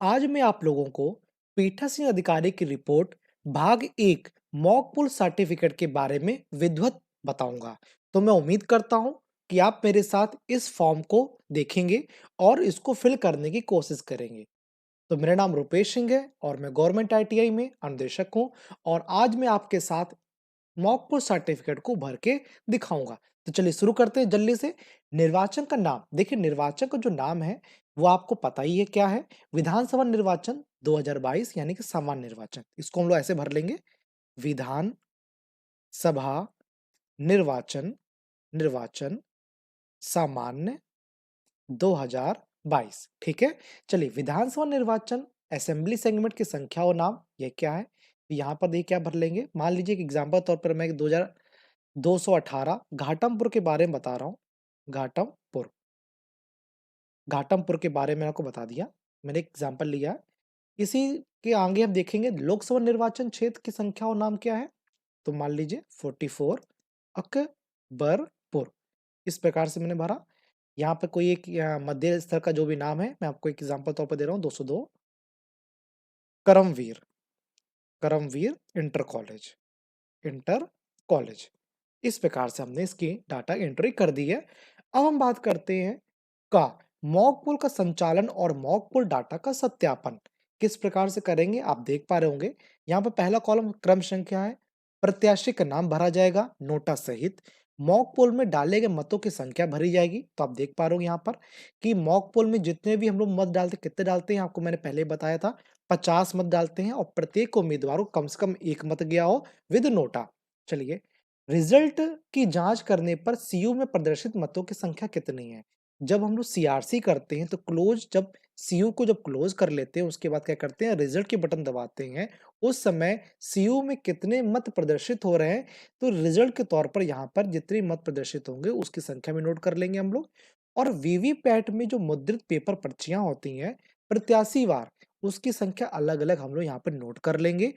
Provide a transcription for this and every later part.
आज मैं आप लोगों को पीठासीन अधिकारी की रिपोर्ट भाग 1 मॉक पुल सर्टिफिकेट के बारे में विधिवत बताऊंगा। तो मैं उम्मीद करता हूं कि आप मेरे साथ इस फॉर्म को देखेंगे और इसको फिल करने की कोशिश करेंगे। तो मेरा नाम रुपेश सिंह है और मैं गवर्नमेंट आईटीआई में अनुदेशक हूं और आज मैं आपके साथ मॉक पोस्ट सर्टिफिकेट को भर के दिखाऊंगा। तो चलिए शुरू करते हैं जल्दी से। निर्वाचन का नाम देखिए, निर्वाचन का जो नाम है वो आपको पता ही है क्या है। विधानसभा निर्वाचन 2022 यानी कि सामान्य निर्वाचन, इसको हम लोग ऐसे भर लेंगे। विधान सभा निर्वाचन निर्वाचन सामान्य 2022। ठीक है। चलिए, विधानसभा निर्वाचन असेंबली सेगमेंट की संख्या और नाम ये क्या है। यहाँ पर देखिए क्या भर लेंगे। मान लीजिए कि एग्जाम्पल तौर पर मैं 218 घाटमपुर के बारे में बता रहा हूँ। घाटमपुर घाटमपुर के बारे में आपको बता दिया, मैंने एग्जाम्पल लिया है। इसी के आगे हम देखेंगे लोकसभा निर्वाचन क्षेत्र की संख्या और नाम क्या है। तो मान लीजिए 44 अकबरपुर। इस प्रकार से मैंने भरा। यहाँ पे कोई एक मध्य स्तर का जो भी नाम है, मैं आपको एक एग्जाम्पल तौर पर दे रहा हूँ। 202 करमवीर करमवीर इंटर कॉलेज। इस प्रकार से हमने इसकी डाटा एंट्री कर दी है। अब हम बात करते हैं का मॉक पोल का संचालन और मॉक पोल डाटा का सत्यापन किस प्रकार से करेंगे। आप देख पा रहे होंगे यहाँ पर पहला कॉलम क्रम संख्या है। प्रत्याशी का नाम भरा जाएगा नोटा सहित। मॉक पोल में डाले गए मतों की संख्या भरी जाएगी। तो आप देख पा रहे हो यहाँ पर कि मॉक पोल में जितने भी हम लोग मत डालते, कितने डालते हैं आपको मैंने पहले बताया था, 50 मत डालते हैं और प्रत्येक उम्मीदवार को कम से कम एक मत गया हो विद नोटा। चलिए, रिजल्ट की जांच करने पर सीयू में प्रदर्शित मतों की संख्या कितनी है। जब हम लोग सीआरसी करते हैं तो जब सीयू को जब क्लोज कर लेते हैं उसके बाद क्या करते हैं, रिजल्ट के बटन दबाते हैं। उस समय सीयू में कितने मत प्रदर्शित हो रहे हैं, तो रिजल्ट के तौर पर यहाँ पर जितने मत प्रदर्शित होंगे उसकी संख्या में नोट कर लेंगे हम लोग। और वीवीपैट में जो मुद्रित पेपर पर्चियां होती हैं प्रत्याशी वार, उसकी संख्या अलग अलग हम लोग यहाँ पर नोट कर लेंगे।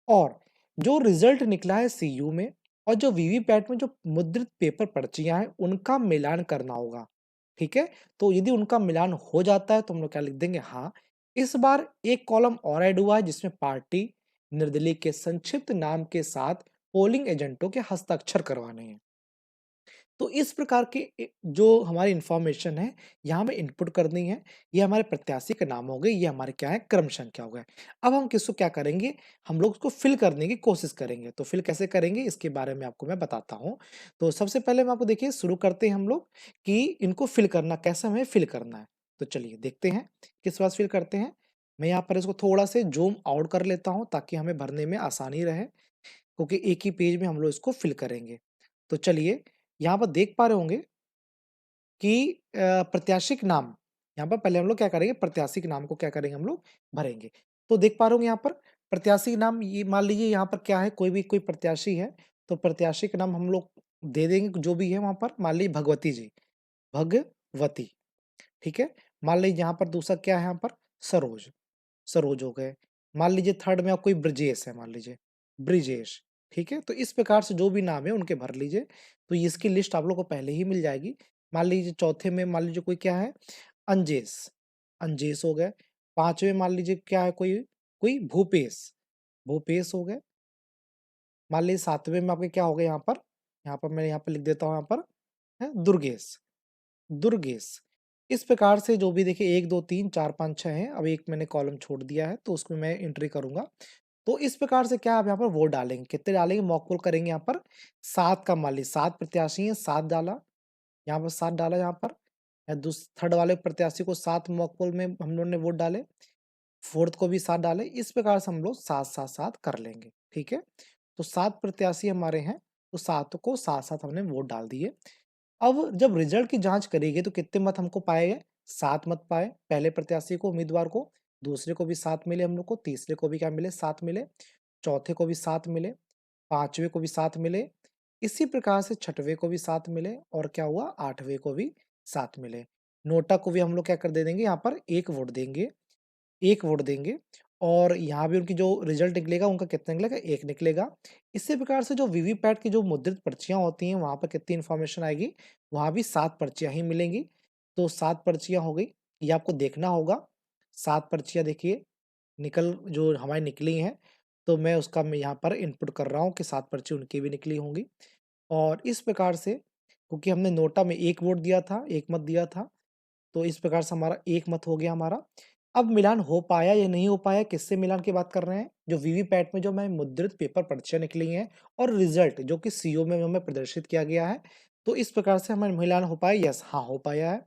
और जो रिजल्ट निकला है सीयू में और जो वीवीपैट में जो मुद्रित पेपर पर्चियां हैं उनका मिलान करना होगा। ठीक है। तो यदि उनका मिलान हो जाता है तो हम लोग क्या लिख देंगे, हाँ। इस बार एक कॉलम और ऐड हुआ है जिसमें पार्टी निर्दलीय के संक्षिप्त नाम के साथ पोलिंग एजेंटों के हस्ताक्षर करवाने हैं। तो इस प्रकार के जो हमारी इंफॉर्मेशन है यहाँ में इनपुट करनी है। ये हमारे प्रत्याशी का नाम हो गए, ये हमारे क्या है, क्रम संख्या हो गए। अब हम किसको क्या करेंगे, हम लोग उसको फिल करने की कोशिश करेंगे। तो फिल कैसे करेंगे इसके बारे में आपको मैं बताता हूँ। तो सबसे पहले हम आपको देखिए शुरू करते हैं हम लोग कि इनको फिल करना कैसे, हमें फिल करना है। तो चलिए देखते हैं किस बात फिल करते हैं। मैं यहाँ पर इसको थोड़ा से जूम आउट कर लेता हूँ ताकि हमें भरने में आसानी रहे, क्योंकि एक ही पेज में हम लोग इसको फिल करेंगे। तो चलिए, यहाँ पर देख पा रहे होंगे कि प्रत्याशी के नाम, यहाँ पर पहले हम लोग क्या करेंगे, प्रत्याशी के नाम को क्या करेंगे, हम लोग भरेंगे। तो देख पा रहे होंगे यहाँ पर प्रत्याशी के नाम, ये मान लीजिए यहाँ पर क्या है, कोई प्रत्याशी है तो प्रत्याशी का नाम हम लोग दे देंगे जो भी है वहां पर। मान लीजिए भगवती जी, भगवती। ठीक है। मान लीजिए यहाँ पर दूसरा क्या है, यहाँ पर सरोज, सरोज हो गए। मान लीजिए थर्ड में आप कोई ब्रजेश है, मान लीजिए ब्रिजेश। ठीक है। तो इस प्रकार से जो भी नाम है उनके भर लीजिए। तो इसकी लिस्ट आप लोग को पहले ही मिल जाएगी। मान लीजिए चौथे में मान लीजिए कोई क्या है, अंजेश, अंजेश हो गए। पांचवें मान लीजिए क्या है, कोई कोई भूपेश, भूपेश हो गए। मान लीजिए सातवें में आपके क्या हो गए, यहाँ पर मैं यहाँ पर लिख देता हूँ, यहाँ पर है दुर्गेश, दुर्गेश। इस प्रकार से जो भी देखिए 1 2 3 4 5 6 हैं। अब एक मैंने कॉलम छोड़ दिया है तो उसमें मैं एंट्री करूंगा। तो इस प्रकार से क्या आप यहाँ पर वोट डालेंगे, कितने डालेंगे, मॉक पोल करेंगे यहाँ पर 7 का। मान लीजिए 7 प्रत्याशी हैं, 7 डाला, यहाँ पर 7 डाला। यहाँ पर थर्ड वाले प्रत्याशी को 7 मॉक पोल में हम लोगों ने वोट डाले, फोर्थ को भी 7 डाले। इस प्रकार से हम लोग 7 7 7 कर लेंगे। ठीक है। तो 7 प्रत्याशी हमारे हैं, तो 7 को 7 7 हमने वोट डाल दिए। अब जब रिजल्ट की जांच करेगी तो कितने मत हमको पाए गए, 7 मत पाए पहले प्रत्याशी को, उम्मीदवार को। दूसरे को भी 7 मिले हम लोग को, तीसरे को भी क्या मिले, 7 मिले। चौथे को भी 7 मिले, पांचवे को भी 7 मिले। इसी प्रकार से छठवें को भी 7 मिले और क्या हुआ, आठवें को भी 7 मिले। नोटा को भी हम लोग क्या कर दे देंगे, यहाँ पर एक वोट देंगे, एक वोट देंगे। और यहाँ भी उनकी जो रिजल्ट निकलेगा उनका कितना निकलेगा, एक निकलेगा। इसी प्रकार से जो वीवीपैट की जो मुद्रित पर्चियां होती हैं वहां पर कितनी इंफॉर्मेशन आएगी, वहां भी 7 पर्चियां ही मिलेंगी। तो 7 पर्चियां हो गई, ये आपको देखना होगा। 7 पर्चियाँ देखिए जो हमारी निकली हैं, तो मैं यहाँ पर इनपुट कर रहा हूँ कि 7 पर्ची उनकी भी निकली होंगी। और इस प्रकार से क्योंकि हमने नोटा में 1 वोट दिया था, 1 मत दिया था, तो इस प्रकार से हमारा 1 मत हो गया हमारा। अब मिलान हो पाया या नहीं हो पाया, किससे मिलान की बात कर रहे हैं? जो वीवीपैट में जो हमें मुद्रित पेपर पर्चियाँ निकली हैं और रिज़ल्ट जो कि सीओ में हमें प्रदर्शित किया गया है, तो इस प्रकार से हमारा मिलान हो पाया, यस, हाँ, हो पाया है।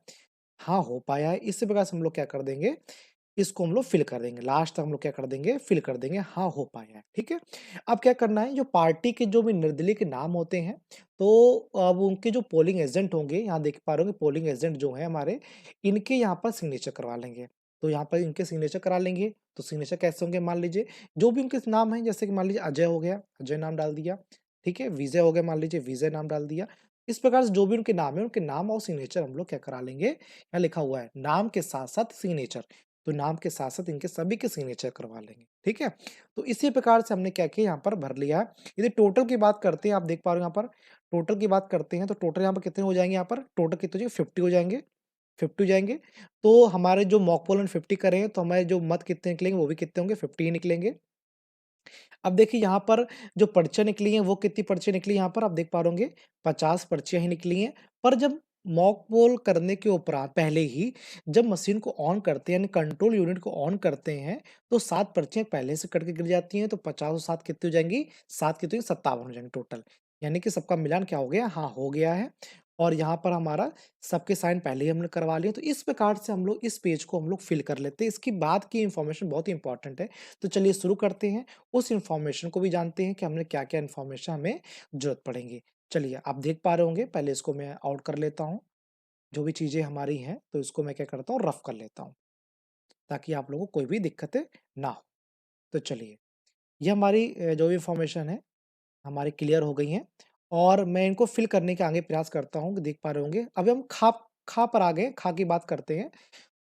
हाँ, हो पाया है। इसी प्रकार से हम लोग क्या कर देंगे, इसको हम लोग फिल कर देंगे। लास्ट तक हम लोग क्या कर देंगे, फिल कर देंगे, हाँ, हो पाया है, ठीक है? अब क्या करना है, जो पार्टी के जो भी निर्दलीय के नाम होते हैं, तो अब उनके जो पोलिंग एजेंट होंगे, यहाँ देख पा रहे होंगे पोलिंग एजेंट जो हैं हमारे, इनके यहाँ पर सिग्नेचर करवा लेंगे। तो यहाँ पर इनके सिग्नेचर करा लेंगे, तो सिग्नेचर कैसे होंगे मान लीजिए, जो भी उनके नाम हैं, जैसे कि मान लीजिए अजय हो गया, अजय नाम डाल दिया, ठीक है? विजय हो गया, मान लीजिए विजय नाम डाल दिया। इस प्रकार से जो भी उनके नाम है, उनके नाम और सिग्नेचर हम लोग क्या करा लेंगे, यहाँ लिखा हुआ है, नाम के साथ-साथ सिग्नेचर। तो नाम के साथ-साथ इनके सभी के सिग्नेचर करवा लेंगे, ठीक है? तो इसी प्रकार से हमने क्या किया यहाँ पर भर लिया है। यदि टोटल की बात करते हैं, आप देख पा रहे हो यहाँ पर, टोटल की बात करते हैं, तो टोटल यहाँ पर कितने हो जाएँगे यहाँ पर? टोटल कितने हो जाएँगे? 50 हो जाएँगे, 50 हो जाएँगे। तो हमारे जो मॉक पोल में 50 करे हैं, तो हमारे जो मत कितने निकलेंगे, वो भी कितने होंगे? 50 ही निकलेंगे। अब देखिए यहाँ पर जो पर्चियाँ निकली हैं, वो कितनी पर्चियाँ निकली यहाँ पर आप देख पा रहे होंगे, 50 पर्चियाँ ही निकली हैं। पर जब मॉक पोल करने के उपरांत पहले ही जब मशीन को ऑन करते हैं यानी कंट्रोल यूनिट को ऑन करते हैं, तो 7 पर्चियाँ पहले से कट के गिर जाती हैं, तो 50 और 7 कितनी हो जाएँगी? 7 कितनी हो 57 हो जाएँगी टोटल। यानी कि सबका मिलान क्या हो गया? हाँ, हो गया है। और यहाँ पर हमारा सबके साइन पहले ही हमने करवा लिए, तो इस प्रकार से हम लोग इस पेज को हम लोग फिल कर लेते हैं। इसके बाद की इन्फॉर्मेशन बहुत ही इम्पोर्टेंट है। तो चलिए शुरू करते हैं। उस इन्फॉर्मेशन को भी जानते हैं कि हमने क्या-क्या इन्फॉर्मेशन हमें ज़रूरत पड़ेंगी। चलिए, आप देख पा रहे होंगे, पहले इसको मैं आउट कर लेता हूँ। जो भी चीज़ें हमारी हैं, तो इसको मैं क्या करता हूँ, रफ़ कर लेता हूँ, ताकि आप लोगों को कोई भी दिक्कतें ना हो। तो चलिए, ये हमारी जो भी इन्फॉर्मेशन है, हमारी क्लियर हो गई हैं और मैं इनको फिल करने के आगे प्रयास करता हूँ, देख पा रहे होंगे। अभी हम खा पर आ गए, खा की बात करते हैं।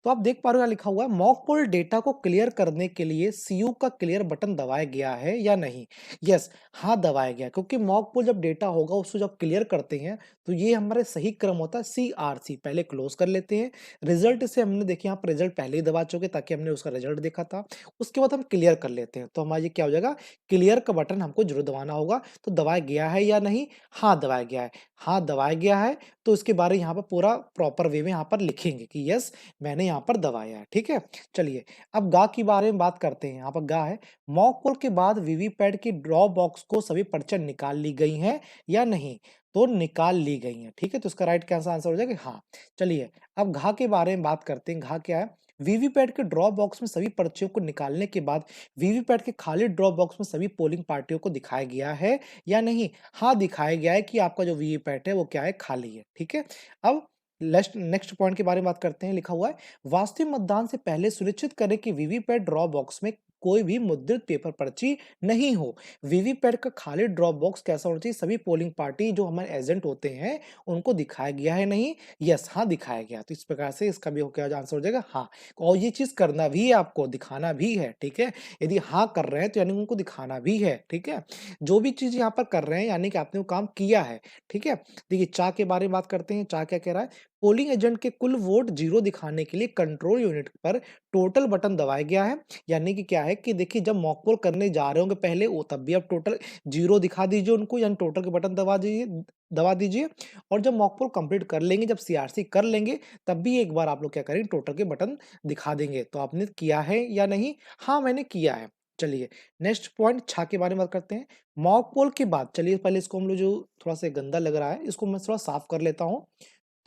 तो आप देख पा रहे हो यहाँ लिखा हुआ है मॉक पोल डेटा को क्लियर करने के लिए सीयू का क्लियर बटन दबाया गया है या नहीं? यस, हाँ दबाया गया है क्योंकि मॉक पोल जब डेटा होगा उसको जब क्लियर करते हैं तो ये हमारे सही क्रम होता है सीआरसी पहले क्लोज कर लेते हैं। रिजल्ट से हमने देखिए यहाँ पर रिजल्ट पहले ही दबा चुके ताकि हमने उसका रिजल्ट देखा था। उसके बाद हम क्लियर कर लेते हैं तो हमारा ये क्या हो जाएगा क्लियर का बटन हमको जरूर दबाना होगा। तो दबाया गया है या नहीं? हाँ दबाया गया है। हाँ दबाया गया है तो इसके बारे यहाँ पर पूरा प्रॉपर वे में यहाँ पर लिखेंगे कि यस मैंने यहाँ पर दबाया है, ठीक है? चलिए, अब गा के बारे में बात करते हैं, यहाँ पर गा है, मॉक पोल के बाद वीवीपैट की ड्रॉ बॉक्स को सभी पर्चियाँ निकाल ली गई हैं या नहीं? तो निकाल ली गई हैं, ठीक है? तो इसका राइट कैसा आंसर हो जाएगा? हाँ। चलिए, अब घा के बारे में बात करते हैं, घा क्या है? वीवीपैट के ड्रॉ बॉक्स में सभी पर्चियों को निकालने के बाद वीवीपैट के खाली ड्रॉ बॉक्स में सभी पोलिंग पार्टियों को दिखाया गया है या नहीं? हाँ, दिखाया गया है कि आपका जो वीवीपैट है वो क्या है? खाली है, ठीक है? अब नेक्स्ट पॉइंट के बारे में बात करते हैं, लिखा हुआ है वास्तविक मतदान से पहले सुनिश्चित करें कि वीवीपैट ड्रॉ बॉक्स में कोई भी मुद्रित पेपर पर्ची नहीं हो। वीवीपैट का खाली ड्रॉप बॉक्स कैसा होना चाहिए? सभी पोलिंग पार्टी जो हमारे एजेंट होते हैं, उनको दिखाया गया है नहीं? यस, हाँ दिखाया गया। तो इस प्रकार से इसका भी हो क्या आंसर हो जाएगा? हाँ। और ये चीज़ करना भी है आपको, दिखाना भी है, ठीक है? यदि हाँ कर रहे हैं तो यानी उनको दिखाना भी है, ठीक है? जो भी चीज़ यहाँ पर कर रहे हैं यानी कि आपने वो काम किया है, ठीक है? देखिए चा के बारे में बात करते हैं, चा क्या कह रहा है? पोलिंग एजेंट के कुल वोट 0 दिखाने के लिए कंट्रोल यूनिट पर टोटल बटन दबाया गया है। यानी कि क्या है कि देखिए जब मॉक पोल करने जा रहे होंगे पहले वो तब भी आप टोटल 0 दिखा दीजिए उनको यानी टोटल के बटन दबा दीजिए और जब मॉक पोल कंप्लीट कर लेंगे, जब सीआरसी कर लेंगे, तब भी एक बार आप लोग क्या करेंगे टोटल के बटन दिखा देंगे। तो आपने किया है या नहीं? हाँ, मैंने किया है। चलिए, नेक्स्ट पॉइंट छा के बारे में बात करते हैं। मॉक पोल के बाद चलिए पहले इसको हम लोग जो थोड़ा-सा गंदा लग रहा है, इसको मैं थोड़ा साफ कर लेता हूँ।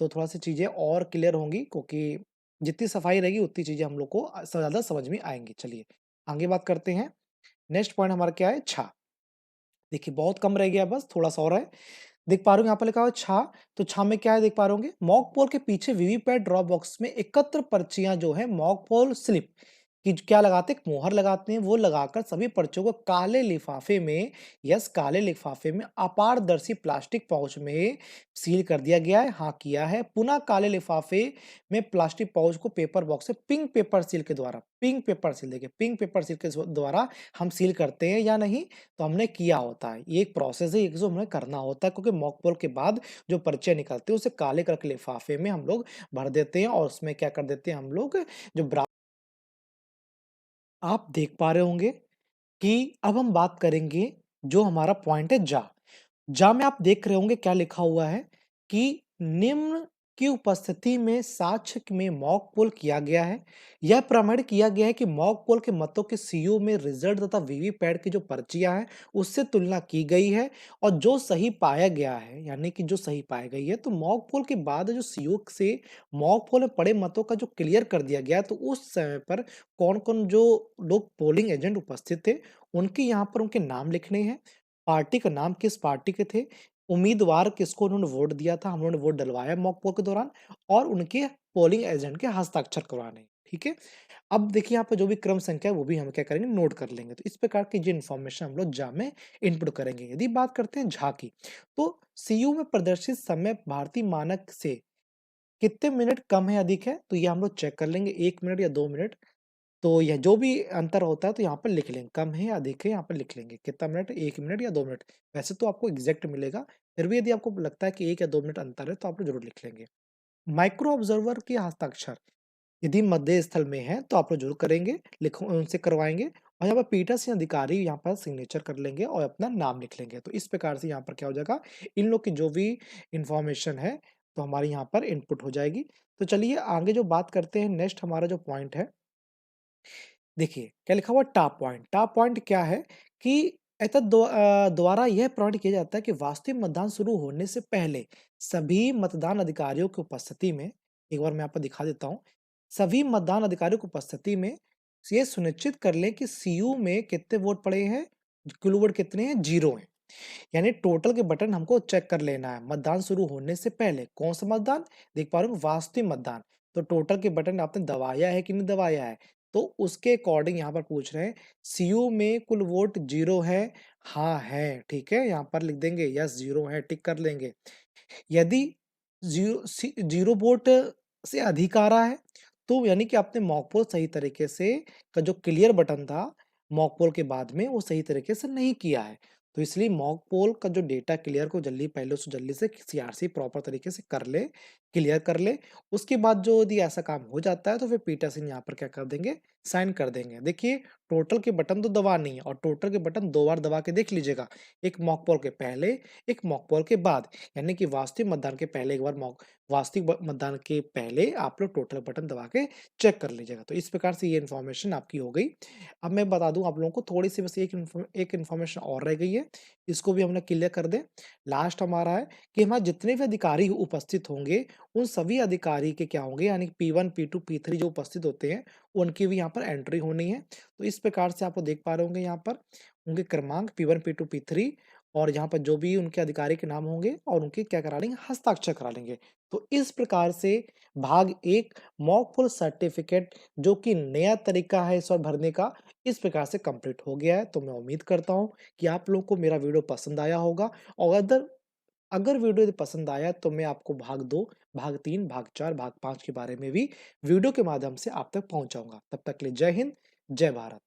तो थोड़ा-सी चीज़ें और क्लियर होंगी क्योंकि जितनी सफाई रहेगी उतनी चीज़ें हम लोग को ज़्यादा समझ में आएँगी। चलिए, आगे बात करते हैं। नेक्स्ट पॉइंट हमारा क्या है? छा। देखिए बहुत कम रह गया बस थोड़ा-सा और है। देख पा रहे होंगे यहाँ पे लिखा हुआ है छा, तो छा में क्या है देख पा रहे होंगे? मॉक पोल के पीछे वीवीपैट ड्रॉप बॉक्स में एकत्र पर्चियाँ जो है मॉक पोल स्लिप की क्या लगाते हैं? एक मोहर लगाते हैं, वो लगाकर सभी पर्चियों को काले लिफाफे में काले लिफाफे में अपारदर्शी प्लास्टिक पाउच में सील कर दिया गया है। हाँ, किया है। पुनः काले लिफाफे में प्लास्टिक पाउच को पेपर बॉक्स से पिंक पेपर सील देखिए पिंक पेपर सील के द्वारा हम सील करते हैं या नहीं? तो हमने किया होता है। ये एक प्रोसेस है, एक जो हमें करना होता है क्योंकि मॉक पोल के बाद जो पर्चियाँ निकलती है उसे काले कलर के लिफाफे में हम लोग भर देते हैं और उसमें क्या कर देते हैं हम लोग जो ब्रा आप देख पा रहे होंगे कि अब हम बात करेंगे जो हमारा पॉइंट है जा। जा में आप देख रहे होंगे क्या लिखा हुआ है कि निम्न की उपस्थिति में साक्ष्य में मॉक पोल किया गया है। यह प्रमाणित किया गया है कि मॉक पोल के मतों के सीयू में रिजल्ट तथा वीवीपैट की जो पर्चियां हैं उससे तुलना की गई है और जो सही पाया गया है यानी कि जो सही पाई गई है तो मॉक पोल के बाद जो सीयू से मॉक पोल में पड़े मतों का जो क्लियर कर दिया गया तो उस समय पर कौन-कौन जो लोग पोलिंग एजेंट उपस्थित थे उनके यहाँ पर उनके नाम लिखने हैं, पार्टी का नाम किस पार्टी के थे, उम्मीदवार किसको उन्होंने वोट दिया था, हम लोगों ने वोट डलवाया मॉक पोल के दौरान और उनके पोलिंग एजेंट के हस्ताक्षर करवाने हैं, ठीक है? अब देखिए यहाँ पे जो भी क्रम संख्या है वो भी हम क्या करेंगे नोट कर लेंगे। तो इस प्रकार की जो इन्फॉर्मेशन हम लोग जा में इनपुट करेंगे। यदि बात करते हैं झा की, तो सीयू में प्रदर्शित समय भारतीय मानक से कितने मिनट कम है, अधिक है? तो ये हम लोग चेक कर लेंगे 1 मिनट या 2 मिनट। तो यह जो भी अंतर होता है तो यहाँ पर लिख लेंगे, कम है या अधिक है यहाँ पर लिख लेंगे। कितना मिनट 1 मिनट या 2 मिनट। वैसे तो आपको एग्ज़ैक्ट मिलेगा, फिर भी यदि आपको लगता है कि 1 या 2 मिनट अंतर है तो आप लोग ज़रूर लिख लेंगे। माइक्रो ऑब्जर्वर के हस्ताक्षर, यदि मध्य स्थल में है तो आप लोग ज़रूर करेंगे, लिखो उनसे करवाएँगे और यहाँ पर पीठासीन अधिकारी यहाँ पर सिग्नेचर कर लेंगे और अपना नाम लिख लेंगे। तो इस प्रकार से यहाँ पर क्या हो जाएगा, इन लोग की जो भी इन्फॉर्मेशन है, तो हमारे यहाँ पर इनपुट हो जाएगी। तो चलिए आगे जो बात करते हैं नेक्स्ट हमारा जो पॉइंट है देखिए, क्या लिखा हुआ है टॉप पॉइंट। टॉप पॉइंट क्या है कि द्वारा यह प्रमाणित किया जाता है कि वास्तविक मतदान शुरू होने से पहले सभी मतदान अधिकारियों की उपस्थिति में एक बार मैं आपको दिखा देता हूँ। सभी मतदान अधिकारियों की उपस्थिति में ये सुनिश्चित कर लें कि सीयू में कितने वोट पड़े हैं, कुल वोट कितने हैं, 0 हैं। यानी टोटल के बटन हमको चेक कर लेना है मतदान शुरू होने से पहले। कौन सा मतदान? देख पा रहे हो वास्तविक मतदान। तो टोटल के बटन आपने दबाया है कि नहीं दबाया है? तो उसके अकॉर्डिंग यहाँ पर पूछ रहे हैं सीयू में कुल वोट 0 है? हाँ है, ठीक है? यहाँ पर लिख देंगे यस 0 है, टिक कर लेंगे। यदि 0 वोट से अधिक आ रहा है, तो यानी कि आपने मॉक पोल सही तरीके से का जो क्लियर बटन था, मॉक पोल के बाद में वो सही तरीके से नहीं किया है। तो इसलिए मॉक पोल का जो डेटा क्लियर को जल्दी पहले से जल्दी से सीआरसी प्रॉपर तरीके से कर ले, क्लियर कर ले। उसके बाद जो यदि ऐसा काम हो जाता है तो फिर पीठासीन यहाँ पर क्या कर देंगे, साइन कर देंगे। देखिए टोटल के बटन तो दबानी है और टोटल के बटन 2 बार दबा के देख लीजिएगा। एक मॉक पोल के पहले, एक मॉक पोल के बाद। यानी कि वास्तविक मतदान के पहले एक बार वास्तविक मतदान के पहले आप लोग टोटल बटन दबा के चेक कर लीजिएगा। तो इस प्रकार से ये इन्फॉर्मेशन आपकी हो गई। अब मैं बता दूं आप लोगों को थोड़ी सी बस एक इन्फॉर्मेशन और रह गई है, इसको भी हम लोग क्लियर कर दें। लास्ट हमारा है कि हमारे जितने भी अधिकारी उपस्थित होंगे उन सभी अधिकारी के क्या होंगे यानी P1 P2 P3 जो उपस्थित होते हैं उनकी भी यहाँ पर एंट्री होनी है। तो इस प्रकार से आप लोग देख पा रहे होंगे यहाँ पर उनके क्रमांक P1 P2 P3 और यहाँ पर जो भी उनके अधिकारी के नाम होंगे और उनके क्या करा लेंगे, हस्ताक्षर करा लेंगे। तो इस प्रकार से भाग 1 मॉक पोल सर्टिफिकेट जो कि नया तरीका है इस बार भरने का, इस प्रकार से कंप्लीट हो गया है। तो मैं उम्मीद करता हूँ कि आप लोगों को मेरा वीडियो पसंद आया होगा और अगर अगर वीडियो यदि पसंद आया तो मैं आपको भाग 2, भाग 3, भाग 4, भाग 5 के बारे में भी वीडियो के माध्यम से आप तक पहुँचाऊँगा। तब तक के लिए जय हिंद, जय भारत।